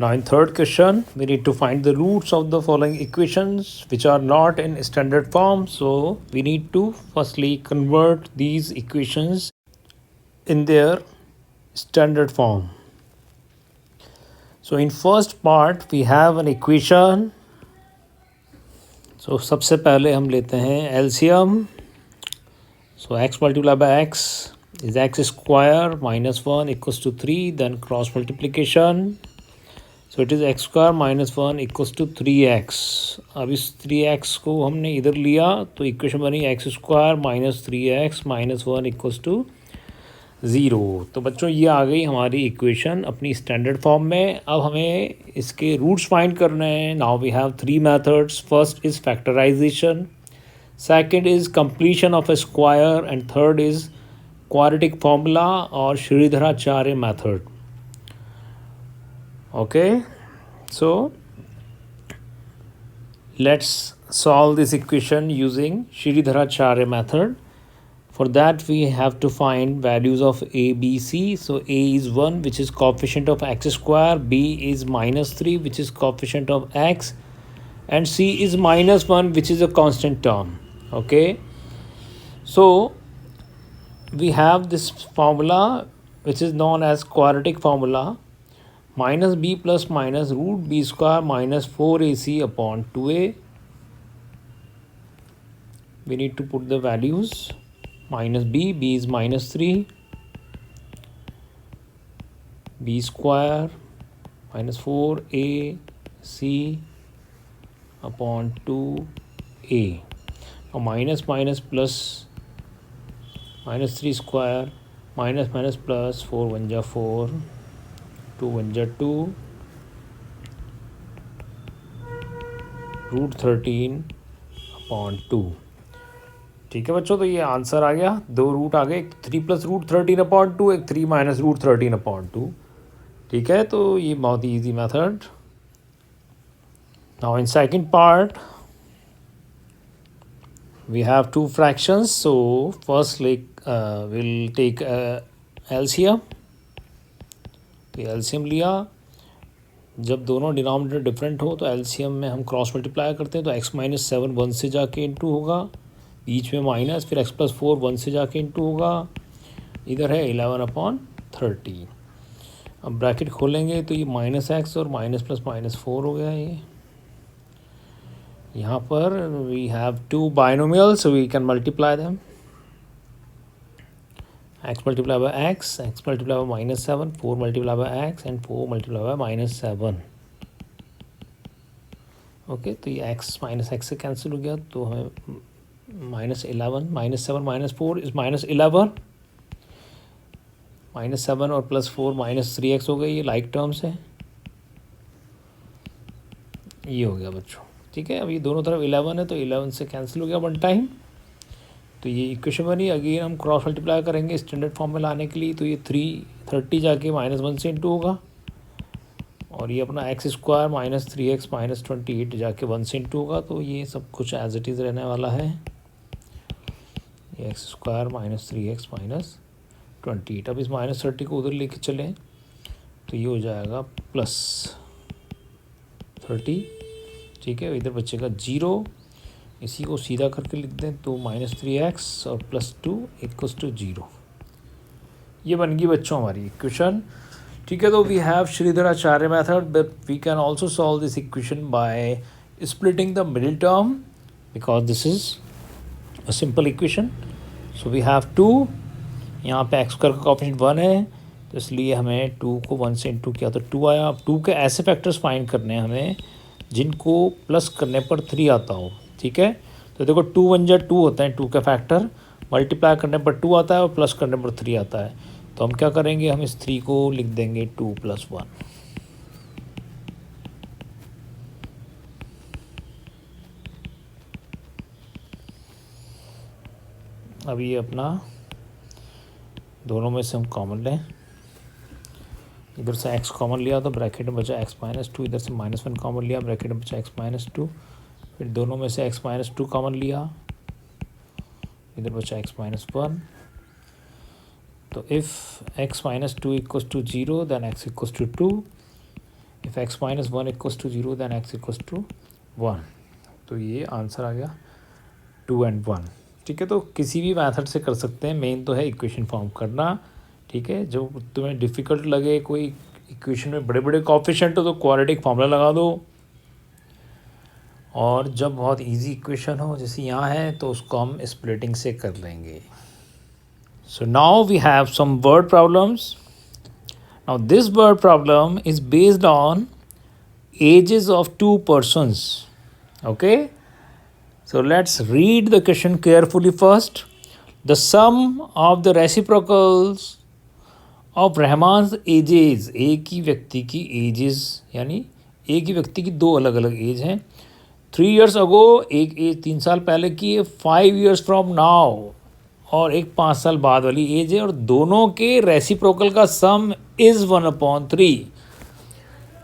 Now in third question, we need to find the roots of the following equations which are not in standard form. So we need to firstly convert these equations in their standard form. So in first part we have an equation. So सबसे पहले हम लेते हैं LCM. So x multiplied by x is x square minus 1 equals to 3. Then cross multiplication. So it is x square minus 1 equals to 3x. अब इस 3x को हमने इधर लिया तो इक्वेशन बनी x square minus 3x minus 1 equals to 0. तो बच्चों ये आ गई हमारी इक्वेशन अपनी स्टैंडर्ड फॉर्म में. अब हमें इसके रूट्स फाइंड करने हैं. Now we have three methods. First is factorisation, second is completion of a square and third is quadratic formula और Sridharacharya method. Okay, so let's solve this equation using Sridharacharya method. For that we have to find values of a, b, c. So a is 1 which is coefficient of x square, b is minus 3 which is coefficient of x, and c is minus 1 which is a constant term. Okay, so we have this formula which is known as quadratic formula. Minus b plus minus root b square minus 4ac upon 2a. We need to put the values. Minus b is minus 3. B square minus 4ac upon 2a. Now minus plus minus 3 square minus plus 4 1 ja 4. 2 1 जा 2 root 13 upon 2. ठीक है बच्चों, तो ये answer आ गया. दो root आ गए, एक 3 प्लस रूट 13 अपॉन 2, एक 3 माइनस रूट 13 अपॉन 2. ठीक है, तो ये बहुत ही easy method. Now in second part we have two fractions. So first will take LCM. LCM लिया. जब दोनों डिनोमिनेटर डिफरेंट हो तो एलसीएम में हम क्रॉस मल्टीप्लाई करते हैं. तो x माइनस 7 1 से जाके इंटू होगा, बीच में माइनस, फिर x प्लस 4 1 से जाके इंटू होगा. इधर है 11 अपॉन 30. अब ब्रैकेट खोलेंगे तो ये माइनस एक्स और माइनस प्लस माइनस 4 हो गया. ये यहाँ पर we have two binomials, we can multiply them. x multiplied by x multiplied by minus 7, 4 multiplied by x and 4 multiplied by minus 7. Okay, तो ये x माइनस एक्स से cancel हो गया तो हमें minus 11 minus 7 minus 4 is minus 11. Minus 7 और plus 4 minus 3x हो गई. ये लाइक टर्म्स है. ये हो गया बच्चों. ठीक है, अब ये दोनों तरफ 11 है तो 11 से कैंसिल हो गया वन टाइम. तो ये इक्वेशन बनी. अगेन हम क्रॉस मल्टीप्लाई करेंगे स्टैंडर्ड फॉर्म में लाने के लिए. तो ये 330 जाके माइनस 1 से इंटू होगा और ये अपना x square minus 3x minus 28 जाके 1 से इंटू होगा. तो ये सब कुछ एज इट इज़ रहने वाला है. ये x square minus 3x minus 28. अब इस माइनस 30 को उधर लेके चलें तो ये हो जाएगा प्लस 30. ठीक है, इधर बचेगा 0. इसी को सीधा करके लिख दें तो माइनस 3x और प्लस 2 इक्वल्स टू 0. ये बन गई बच्चों हमारी इक्वेशन. ठीक है, तो we have Shridharacharya method, but we can also solve this equation by splitting the middle term because this is a simple equation. So we have 2. यहाँ पे एक्स स्क्वायर का कोएफिशिएंट 1 है तो इसलिए हमें 2 को 1 से इंटू किया तो 2 आया. अब 2 के ऐसे फैक्टर्स फाइंड करने हैं हमें जिनको प्लस करने पर 3 आता हो. ठीक है, तो देखो 2 1 जा 2 होते हैं 2 के फैक्टर. मल्टीप्लाई करने पर 2 आता है और प्लस करने पर 3 आता है. तो हम क्या करेंगे, हम इस 3 को लिख देंगे 2 प्लस 1. अब ये अपना दोनों में से हम कॉमन लें. इधर से x कॉमन लिया तो ब्रैकेट में बचा x माइनस 2. इधर से माइनस 1 कॉमन लिया, ब्रैकेट में बचा x माइनस 2. फिर दोनों में से x माइनस 2 कॉमन लिया, इधर बचा x माइनस 1. तो if x minus 2 equals to 0 then x equals to 2. If x minus one equals to 0 then x equals to 1। तो ये आंसर आ गया 2 and 1। ठीक है, तो किसी भी मेथड से कर सकते हैं, मेन तो है इक्वेशन फॉर्म करना। ठीक है, जो तुम्हें डिफ़िकल्ट लगे, कोई इक्वेशन में बड़े बड़े कोएफिशिएंट हो तो क्वाड्रेटिक फार्मूला लगा दो, और जब बहुत इजी इक्वेशन हो जैसे यहाँ है तो उसको हम स्प्लिटिंग से कर लेंगे। So now we have some word problems. Now this word problem is based on ages of two persons. Okay, so let's read the question carefully first. The sum of the reciprocals of Rahman's ages, एक ही व्यक्ति की ages, यानी एक ही व्यक्ति की दो अलग अलग एज हैं। 3 years ago, एक एज 3 साल पहले की है, 5 years from now और एक 5 साल बाद वाली एज है, और दोनों के रेसिप्रोकल का सम इज़ 1/3।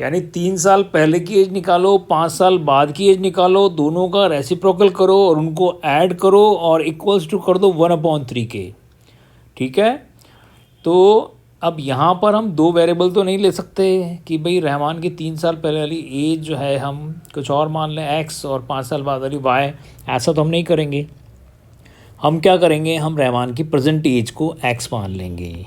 यानी 3 साल पहले की एज निकालो, 5 साल बाद की एज निकालो, दोनों का रेसिप्रोकल करो और उनको ऐड करो और इक्वल्स टू कर दो 1/3 के। ठीक है, तो अब यहाँ पर हम दो वेरिएबल तो नहीं ले सकते कि भाई रहमान की 3 साल पहले वाली एज जो है हम कुछ और मान लें x और 5 साल बाद वाली y, ऐसा तो हम नहीं करेंगे। हम क्या करेंगे, हम रहमान की प्रेजेंट एज को x मान लेंगे।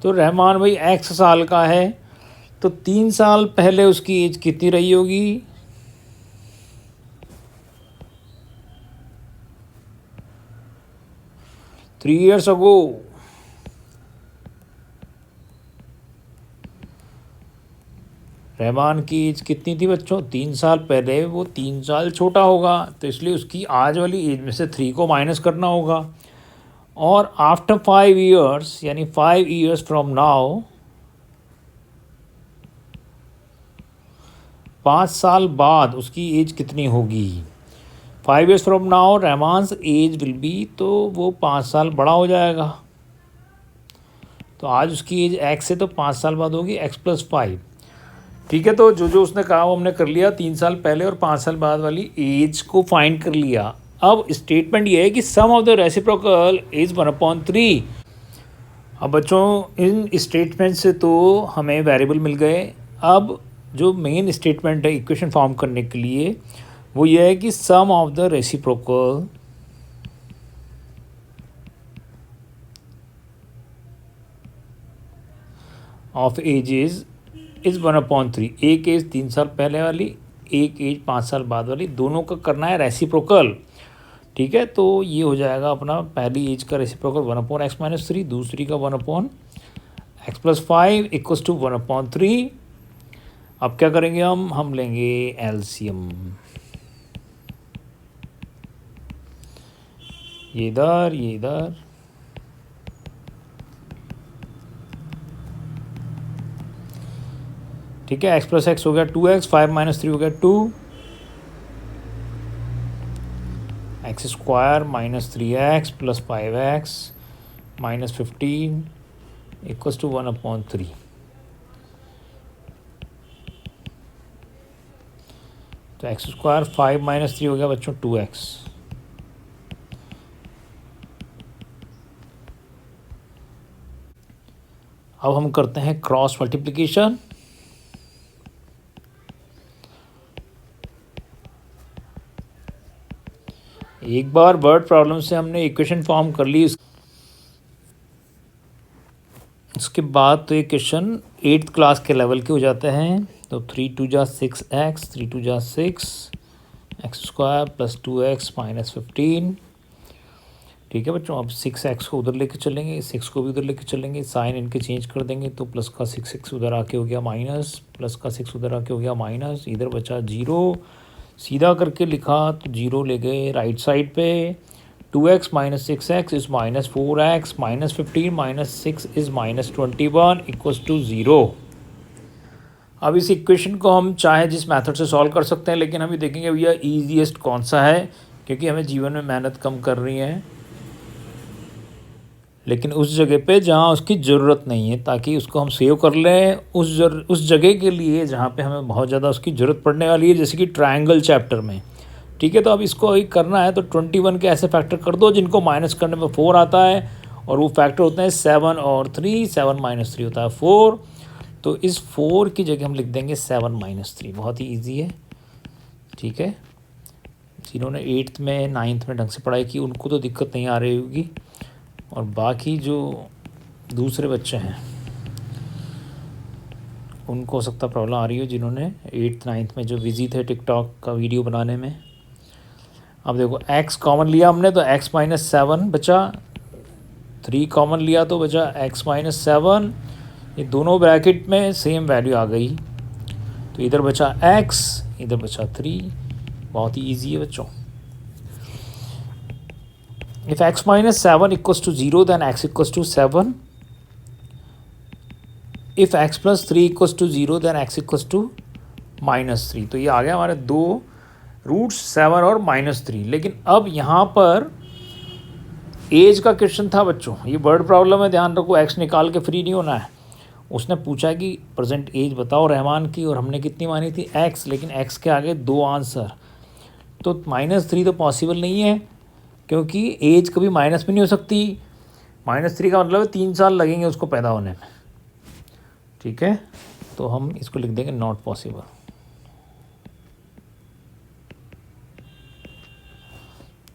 तो रहमान भाई x साल का है, तो 3 साल पहले उसकी एज कितनी रही होगी? थ्री ईयर्स अगो रहमान की एज कितनी थी बच्चों? 3 साल पहले वो 3 साल छोटा होगा, तो इसलिए उसकी आज वाली एज में से 3 को माइनस करना होगा। और आफ्टर 5 years, यानी 5 years फ्रॉम नाउ, 5 साल बाद उसकी एज कितनी होगी? 5 years from now Rahman's age will be, तो वो 5 साल बड़ा हो जाएगा। तो आज उसकी एज x है, तो 5 साल बाद होगी x+5। ठीक है, तो जो जो उसने कहा वो हमने कर लिया। 3 साल पहले और 5 साल बाद वाली एज को फाइंड कर लिया। अब स्टेटमेंट ये है कि sum of the reciprocal is 1/3। अब बच्चों इन स्टेटमेंट से तो हमें वेरिएबल मिल गए। अब जो मेन स्टेटमेंट है इक्वेशन फॉर्म करने के लिए वो ये है कि sum of the reciprocal of ages is 1/3। एक एज 3 साल पहले वाली, एक एज 5 साल बाद वाली, दोनों का करना है रेसिप्रोकल। ठीक है, तो ये हो जाएगा अपना पहली एज का रेसिप्रोकल 1/x-3, दूसरी का 1/x+5 इक्वल्स टू 1/3। अब क्या करेंगे हम लेंगे एलसीएम। ये इधर ठीक है, x+x हो गया 2x, 5 - 3 हो गया 2, x² - 3x + 5x - 15 equals to 1/3। तो x² 5 - 3 हो गया बच्चों 2x। अब हम करते हैं क्रॉस मल्टीप्लिकेशन। एक बार वर्ड प्रॉब्लम से हमने इक्वेशन फॉर्म कर ली, उसके बाद तो ये क्वेश्चन 8th क्लास के लेवल के हो जाते हैं। तो 3 × 2 = 6x, 3 × 2 = 6, x² + 2x - 15। ठीक है बच्चों, अब 6x को उधर लेके चलेंगे, 6 को भी उधर लेके चलेंगे, साइन इनके चेंज कर देंगे, तो प्लस का 6x उधर आके हो गया माइनस, प्लस का 6 उधर आके हो गया माइनस, इधर बचा 0, सीधा करके लिखा तो 0 ले गए राइट साइड पे। 2x - 6x is -4x, -15 - 6 is -21 equals to 0। अब इस इक्वेशन को हम चाहे जिस मेथड से सॉल्व कर सकते हैं, लेकिन हम ये देखेंगे भैया ईजीएस्ट कौन सा है, क्योंकि हमें जीवन में मेहनत कम कर रही है। लेकिन उस जगह पे जहाँ उसकी ज़रूरत नहीं है, ताकि उसको हम सेव कर लें उस जगह के लिए जहाँ पे हमें बहुत ज़्यादा उसकी ज़रूरत पड़ने वाली है, जैसे कि ट्रायंगल चैप्टर में। ठीक है, तो अब इसको अभी करना है तो 21 के ऐसे फैक्टर कर दो जिनको माइनस करने में 4 आता है, और वो फैक्टर होते हैं 7 और 3। 7 माइनस 3 होता है 4। तो इस 4 की जगह हम लिख देंगे 7 माइनस 3। बहुत ही ईजी है। ठीक है, जिन्होंने 8th में 9th में ढंग से पढ़ाई की उनको तो दिक्कत नहीं आ रही होगी, और बाकी जो दूसरे बच्चे हैं उनको हो सकता प्रॉब्लम आ रही हो, जिन्होंने 8th 9th में जो बिजी थे टिकटॉक का वीडियो बनाने में। अब देखो x कॉमन लिया हमने तो x माइनस 7 बचा, 3 कॉमन लिया तो बचा x माइनस 7। ये दोनों ब्रैकेट में सेम वैल्यू आ गई, तो इधर बचा x, इधर बचा 3। बहुत ही ईजी है बच्चों। If x minus 7 equals to 0 then x equals to 7. If x plus 3 equals to 0 then x equals to minus 3। तो ये आ गया हमारे दो रूट्स 7 और -3। लेकिन अब यहाँ पर एज का क्वेश्चन था बच्चों, ये वर्ड प्रॉब्लम है, ध्यान रखो। x निकाल के फ्री नहीं होना है। उसने पूछा कि प्रेजेंट एज बताओ रहमान की, और हमने कितनी मानी थी x, लेकिन x के आगे 2 आंसर। तो -3 तो पॉसिबल नहीं है, क्योंकि एज कभी माइनस में नहीं हो सकती। -3 का मतलब 3 साल लगेंगे उसको पैदा होने में। ठीक है, तो हम इसको लिख देंगे नॉट पॉसिबल।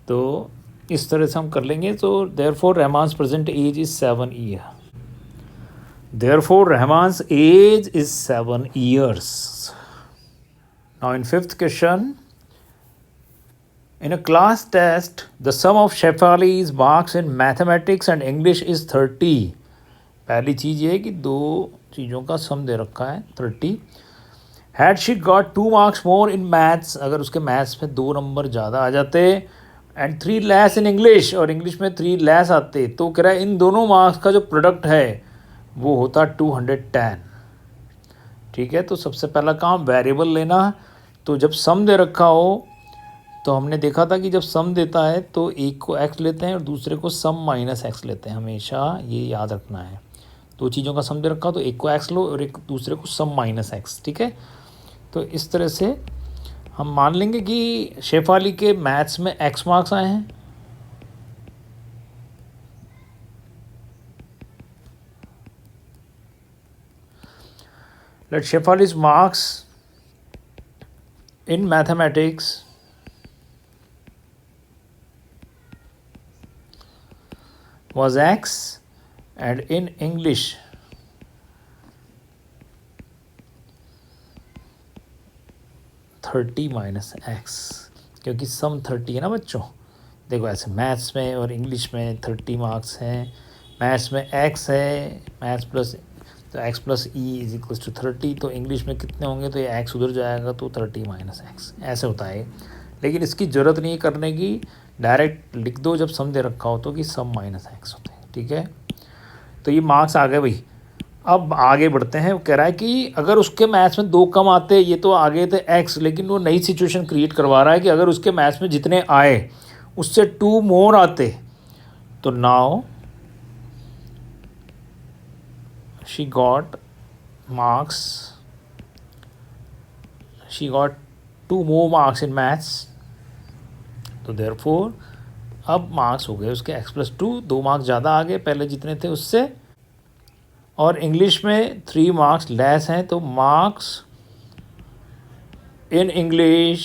तो इस तरह से हम कर लेंगे। तो therefore Rahman's present age is 7 year. Therefore Rahman's age is 7 years. Now in 5th question, in a class test, the sum of Shefali's marks in mathematics and English is 30. पहली चीज़ ये है कि दो चीज़ों का सम दे रखा है 30. Had she got 2 marks more in maths, अगर उसके मैथ्स में 2 नंबर ज़्यादा आ जाते, and 3 less in English, और इंग्लिश में 3 less आते, तो कह रहा है इन दोनों मार्क्स का जो प्रोडक्ट है वो होता 210। ठीक है, तो सबसे पहला काम वेरिएबल लेना। तो जब सम दे रखा हो तो हमने देखा था कि जब सम देता है तो एक को x लेते हैं और दूसरे को सम माइनस x लेते हैं। हमेशा ये याद रखना है। दो चीज़ों का सम दे रखा तो एक को x लो और एक दूसरे को सम माइनस x। ठीक है, तो इस तरह से हम मान लेंगे कि शेफाली के मैथ्स में x मार्क्स आए हैं। Let Shefali's marks in mathematics was x, and in English -30 x, क्योंकि सम 30 है ना बच्चों। देखो ऐसे मैथ्स में और इंग्लिश में 30 मार्क्स हैं। मैथ्स में x है, मैथ्स प्लस तो x plus e is equals to 30। तो इंग्लिश में कितने होंगे, तो ये x उधर जाएगा तो 30 x ऐसे होता है। लेकिन इसकी ज़रूरत नहीं करने की, डायरेक्ट लिख दो जब सम दे रखा हो तो कि सम -x होते हैं। ठीक है, तो ये मार्क्स आ गए भाई। अब आगे बढ़ते हैं। वो कह रहा है कि अगर उसके मैथ्स में 2 कम आते, ये तो आगे थे x, लेकिन वो नई सिचुएशन क्रिएट करवा रहा है कि अगर उसके मैथ्स में जितने आए उससे 2 मोर आते, तो now she got marks, she got 2 more marks in maths. तो देयरफॉर अब मार्क्स हो गए उसके x+2, 2 मार्क्स ज़्यादा आ गए पहले जितने थे उससे। और इंग्लिश में 3 मार्क्स लेस हैं, तो मार्क्स इन इंग्लिश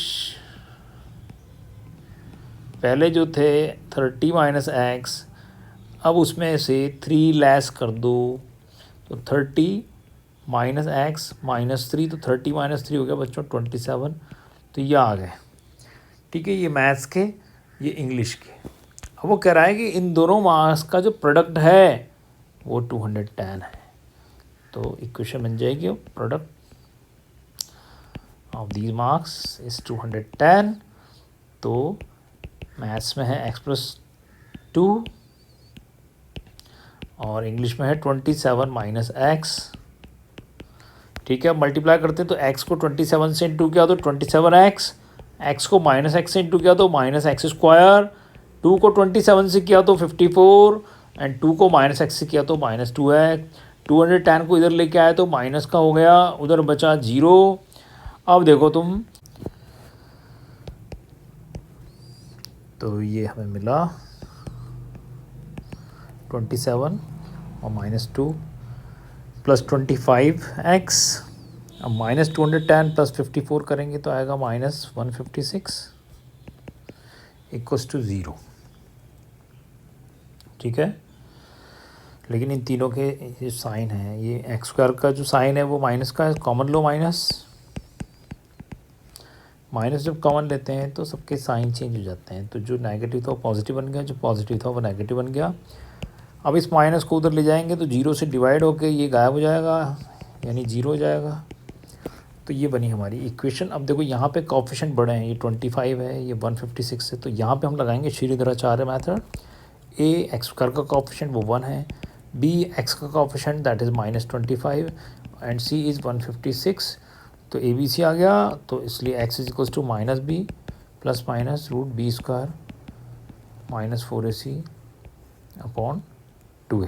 पहले जो थे 30 x, अब उसमें से 3 लेस कर दो, तो 30 x -3, तो 30 - 3 हो गया बच्चों 27। तो ये आ गए। ठीक है, ये मैथ्स के, ये इंग्लिश के। अब वो कह रहा है कि इन दोनों मार्क्स का जो प्रोडक्ट है वो 210 है। तो इक्वेशन बन जाएगी, product of these marks is 210। तो मैथ्स में है x+2 और इंग्लिश में है 27 x। ठीक है, मल्टीप्लाई करते तो x को 27 से इंटू किया तो 27x, x को -x से इंटू किया तो -x², 2 को 27 से किया तो 54, एंड 2 को माइनस एक्स से किया तो माइनस 2x, 210 को इधर लेके आए तो माइनस का हो गया, उधर बचा 0। अब देखो तुम, तो ये हमें मिला 27 और -2 प्लस 25x। अब -210 प्लस 54 करेंगे तो आएगा -156 इक्वल्स टू 0। ठीक है, लेकिन इन तीनों के ये साइन है, ये एक्स स्क्वायर का जो साइन है वो माइनस का है, कॉमन लो माइनस। माइनस जब कॉमन लेते हैं तो सबके साइन चेंज हो जाते हैं, तो जो नेगेटिव था वो पॉजिटिव बन गया, जो पॉजिटिव था वो नेगेटिव बन गया। अब इस माइनस को उधर ले जाएंगे तो 0 से डिवाइड होके ये गायब हो जाएगा, यानी 0 हो जाएगा। तो ये बनी हमारी इक्वेशन। अब देखो यहाँ पे कोएफिशिएंट बड़े हैं, ये 25 है, ये 156 है, तो यहाँ पे हम लगाएंगे Shridharacharya method. A x square का कोएफिशिएंट वो 1 है, बी एक्स का coefficient that is -25 and C is 156। तो ए बी सी आ गया, तो इसलिए x is equals to -b plus minus √b² -4ac upon 2a।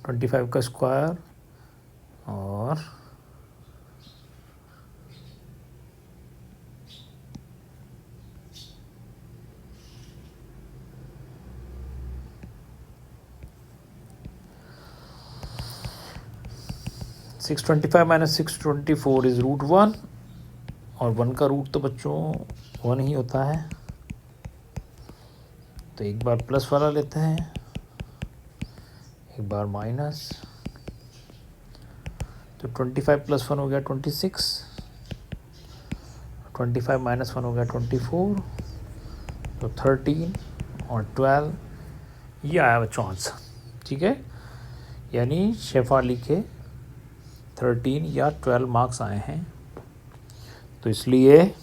Twenty five का स्क्वायर और 625 माइनस 624 इज़ √1, और 1 का रूट तो बच्चों 1 ही होता है। तो एक बार प्लस वाला लेते हैं, एक बार माइनस, तो 25 प्लस 1 हो गया 26, 25 माइनस 1 हो गया 24, तो 13 और 12, ये आया बच्चों आंसर। ठीक है, यानी शेफाली के 13 या 12 मार्क्स आए हैं। तो इसलिए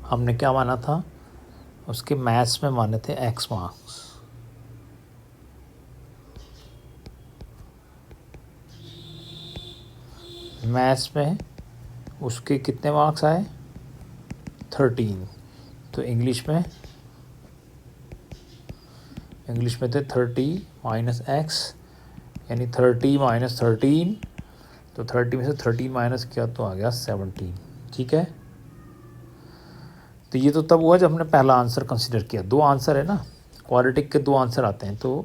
हमने क्या माना था, उसके मैथ्स में माने थे x मार्क्स। मैथ्स में उसके कितने मार्क्स आए, 13। तो इंग्लिश में थे 30 माइनस x, यानी 30 माइनस 13, तो 30 में से 13 माइनस किया तो आ गया 17। ठीक है, तो ये तो तब हुआ जब हमने पहला आंसर कंसिडर किया। दो आंसर है ना, क्वाड्रेटिक के दो आंसर आते हैं, तो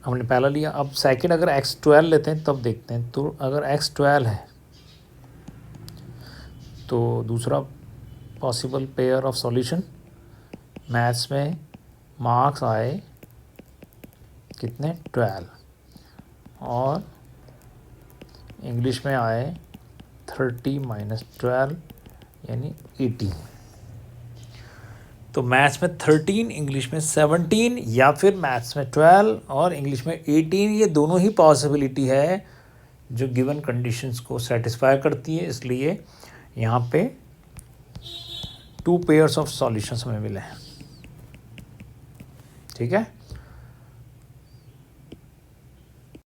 हमने पहला लिया। अब सेकंड अगर x12 लेते हैं तब देखते हैं। तो अगर x12 है तो दूसरा possible pair of solution, maths में मार्क्स आए कितने, 12, और इंग्लिश में आए 30 माइनस 12 यानी 18। तो मैथ्स में 13, इंग्लिश में 17, या फिर मैथ्स में 12 और इंग्लिश में 18, ये दोनों ही पॉसिबिलिटी है जो गिवन कंडीशंस को सेटिस्फाई करती है। इसलिए यहाँ पे 2 पेयर्स ऑफ सॉल्यूशंस हमें मिले हैं। ठीक है।